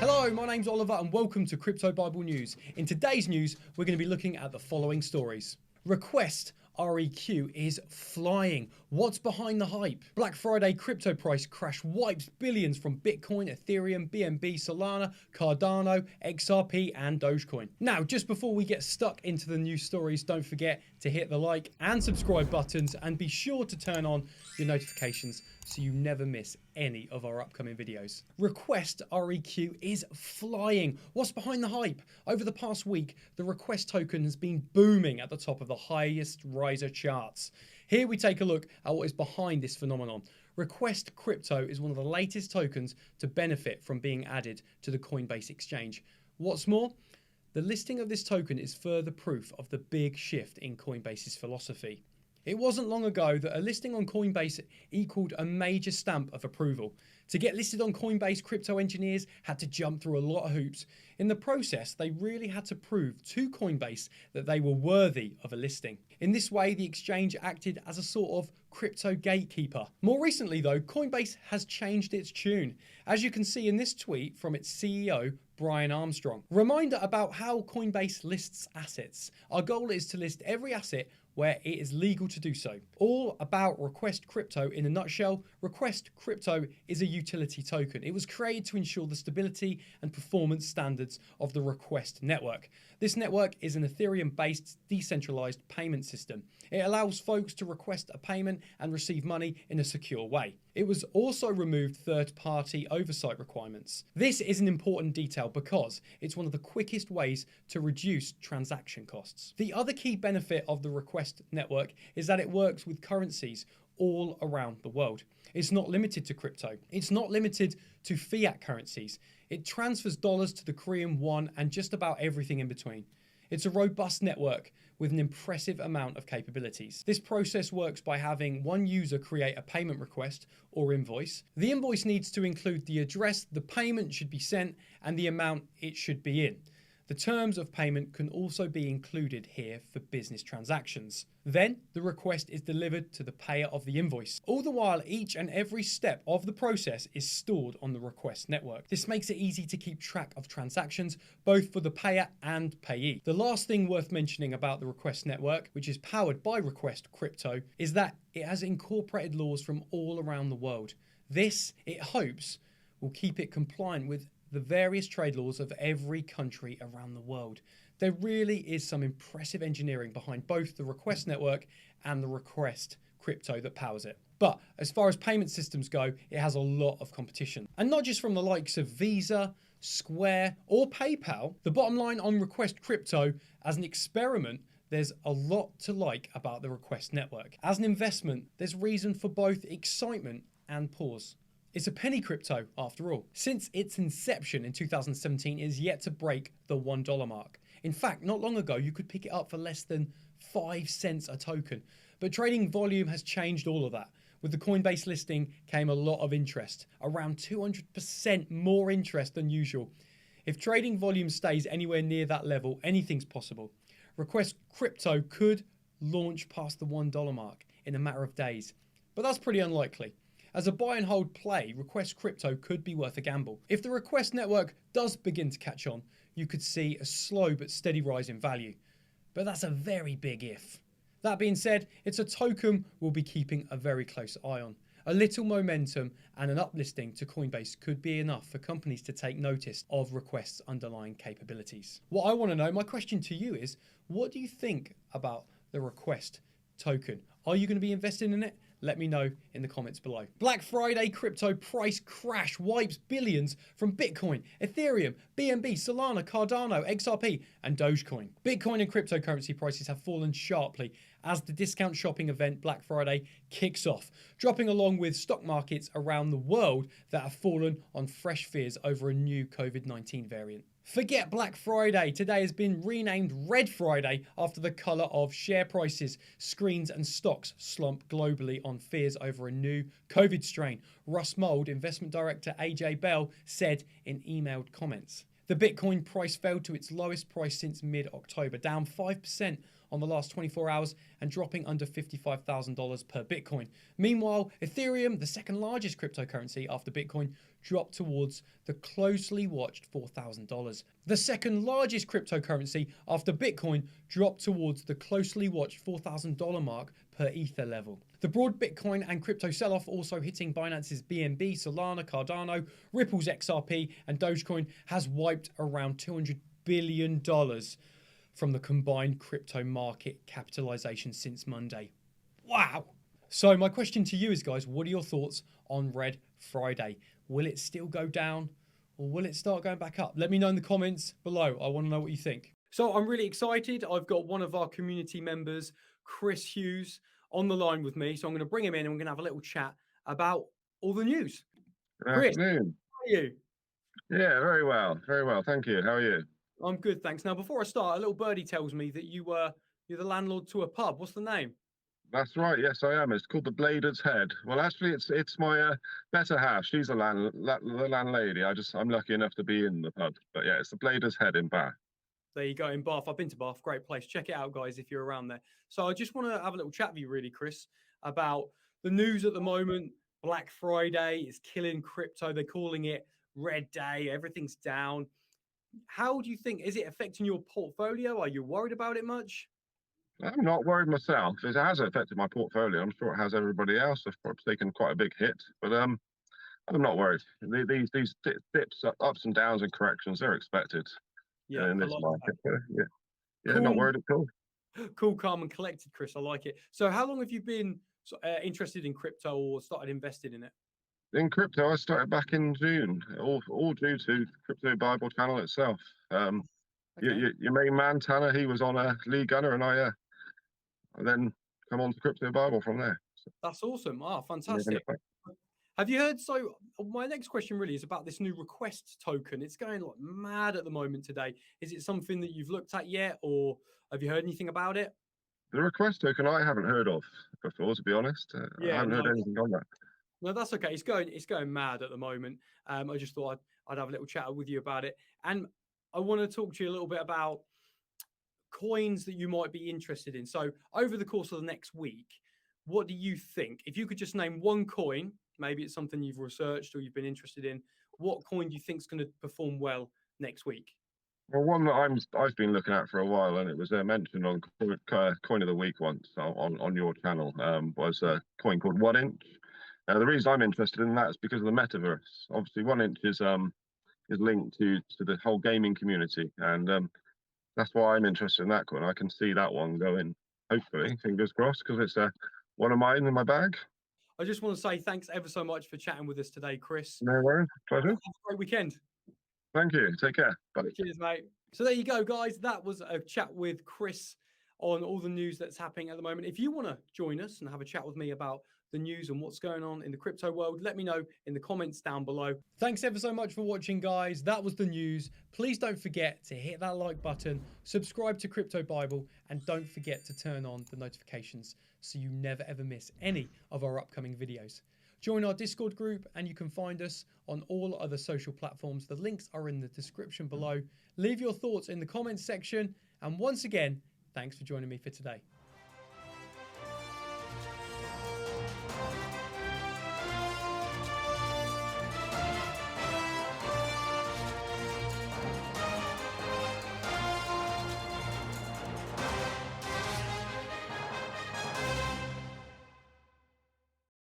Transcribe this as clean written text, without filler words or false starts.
Hello, my name's Oliver and welcome to Crypto Bible News. In today's news, we're going to be looking at the following stories. Request REQ is flying. What's behind the hype? Black Friday crypto price crash wipes billions from Bitcoin, Ethereum, BNB, Solana, Cardano, XRP and Dogecoin. Now, just before we get stuck into the news stories, don't forget to hit the like and subscribe buttons and be sure to turn on your notifications so you never miss any of our upcoming videos. Request REQ is flying. What's behind the hype? Over the past week, the Request token has been booming at the top of the highest riser charts. Here we take a look at what is behind this phenomenon. Request Crypto is one of the latest tokens to benefit from being added to the Coinbase exchange. What's more, the listing of this token is further proof of the big shift in Coinbase's philosophy. It wasn't long ago that a listing on Coinbase equaled a major stamp of approval. To get listed on Coinbase, crypto engineers had to jump through a lot of hoops. In the process, they really had to prove to Coinbase that they were worthy of a listing. In this way, the exchange acted as a sort of crypto gatekeeper. More recently though, Coinbase has changed its tune, as you can see in this tweet from its CEO, Brian Armstrong. Reminder about how Coinbase lists assets. Our goal is to list every asset where it is legal to do so. All about Request Crypto in a nutshell. Request Crypto is a utility token. It was created to ensure the stability and performance standards of the Request network. This network is an Ethereum-based decentralized payment system. It allows folks to request a payment and receive money in a secure way. It was also removed third-party oversight requirements. This is an important detail because it's one of the quickest ways to reduce transaction costs. The other key benefit of the Request network is that it works with currencies all around the world. It's not limited to crypto. It's not limited to fiat currencies. It transfers dollars to the Korean won and just about everything in between. It's a robust network with an impressive amount of capabilities. This process works by having one user create a payment request or invoice. The invoice needs to include the address the payment should be sent and the amount it should be in. The terms of payment can also be included here for business transactions. Then the request is delivered to the payer of the invoice. All the while, each and every step of the process is stored on the Request network. This makes it easy to keep track of transactions, both for the payer and payee. The last thing worth mentioning about the Request network, which is powered by Request Crypto, is that it has incorporated laws from all around the world. This, it hopes, will keep it compliant with the various trade laws of every country around the world. There really is some impressive engineering behind both the Request network and the Request Crypto that powers it. But as far as payment systems go, it has a lot of competition. And not just from the likes of Visa, Square or PayPal. The bottom line on Request Crypto, as an experiment, there's a lot to like about the Request network. As an investment, there's reason for both excitement and pause. It's a penny crypto after all. Since its inception in 2017, it is yet to break the $1 mark. In fact, not long ago, you could pick it up for less than 5 cents a token. But trading volume has changed all of that. With the Coinbase listing came a lot of interest, around 200% more interest than usual. If trading volume stays anywhere near that level, anything's possible. Request Crypto could launch past the $1 mark in a matter of days, but that's pretty unlikely. As a buy and hold play, Request Crypto could be worth a gamble. If the Request network does begin to catch on, you could see a slow but steady rise in value. But that's a very big if. That being said, it's a token we'll be keeping a very close eye on. A little momentum and an uplisting to Coinbase could be enough for companies to take notice of Request's underlying capabilities. What I want to know, my question to you is, what do you think about the Request token? Are you going to be investing in it? Let me know in the comments below. Black Friday crypto price crash wipes billions from Bitcoin, Ethereum, BNB, Solana, Cardano, XRP, and Dogecoin. Bitcoin and cryptocurrency prices have fallen sharply as the discount shopping event Black Friday kicks off, dropping along with stock markets around the world that have fallen on fresh fears over a new COVID-19 variant. Forget Black Friday. Today has been renamed Red Friday after the colour of share prices, screens and stocks slump globally on fears over a new COVID strain. Russ Mould, investment director AJ Bell, said in emailed comments. The Bitcoin price fell to its lowest price since mid-October, down 5% on the last 24 hours and dropping under $55,000 per Bitcoin. Meanwhile, Ethereum, the second largest cryptocurrency after Bitcoin, dropped towards the closely watched $4,000. The second largest cryptocurrency after Bitcoin dropped towards the closely watched $4,000 mark per Ether level. The broad Bitcoin and crypto sell-off also hitting Binance's BNB, Solana, Cardano, Ripple's XRP and Dogecoin has wiped around $200 billion from the combined crypto market capitalization since Monday. Wow! So my question to you is, guys, what are your thoughts on Red Friday? Will it still go down or will it start going back up? Let me know in the comments below. I want to know what you think. So I'm really excited. I've got one of our community members, Chris Hughes, on the line with me. So I'm going to bring him in and we're going to have a little chat about all the news. Good Chris, afternoon. how are you? Yeah, very well. Very well. Thank you. How are you? I'm good, thanks. Now, before I start, a little birdie tells me that you're the landlord to a pub. What's the name? That's right. Yes, I am. It's called the Blader's Head. Well, actually, it's my better half. She's the landlady. I'm lucky enough to be in the pub. But yeah, it's the Blader's Head in Bath. There you go, in Bath. I've been to Bath. Great place. Check it out, guys, if you're around there. So I just want to have a little chat with you, really, Chris, about the news at the moment. Black Friday is killing crypto. They're calling it Red Day. Everything's down. How do you think, is it affecting your portfolio? Are you worried about it much? I'm not worried myself. It has affected my portfolio. I'm sure it has everybody else. I've probably taken quite a big hit, but I'm not worried. These dips, ups and downs and corrections, they're expected in this market. Yeah, Cool. not worried at all. Cool, calm and collected, Chris. I like it. So how long have you been interested in crypto or started investing in it? In crypto, I started back in June, all due to Crypto Bible channel itself. Okay. Your main man, Tanner, he was on a lead gunner, and I then come on to Crypto Bible from there. So, that's awesome. Fantastic. Have you heard? So my next question really is about this new request token. It's going like mad at the moment today. Is it something that you've looked at yet, or have you heard anything about it? The request token I haven't heard of before, to be honest. I haven't heard anything on that. No, that's okay. It's going mad at the moment. I just thought I'd have a little chat with you about it, and I want to talk to you a little bit about coins that you might be interested in. So over the course of the next week, what do you think? If you could just name one coin, maybe it's something you've researched or you've been interested in, what coin do you think is going to perform well next week? Well, one that I've been looking at for a while, and it was mentioned on Coin of the Week once on your channel, was a coin called 1 inch. The reason I'm interested in that is because of the metaverse. Obviously, 1 inch is linked to the whole gaming community, and that's why I'm interested in that coin. I can see that one going, hopefully, fingers crossed, because it's one of mine in my bag. I just want to say thanks ever so much for chatting with us today, Chris. No worries, pleasure. Have a great weekend. Thank you. Take care. Bye. Cheers, mate. So there you go, guys. That was a chat with Chris on all the news that's happening at the moment. If you want to join us and have a chat with me about the news and what's going on in the crypto world, let me know in the comments down below. Thanks ever so much for watching, guys. That was the news. Please don't forget to hit that like button, subscribe to Crypto Bible, and don't forget to turn on the notifications so you never ever miss any of our upcoming videos. Join our Discord group and you can find us on all other social platforms. The links are in the description below. Leave your thoughts in the comments section. And once again, thanks for joining me for today.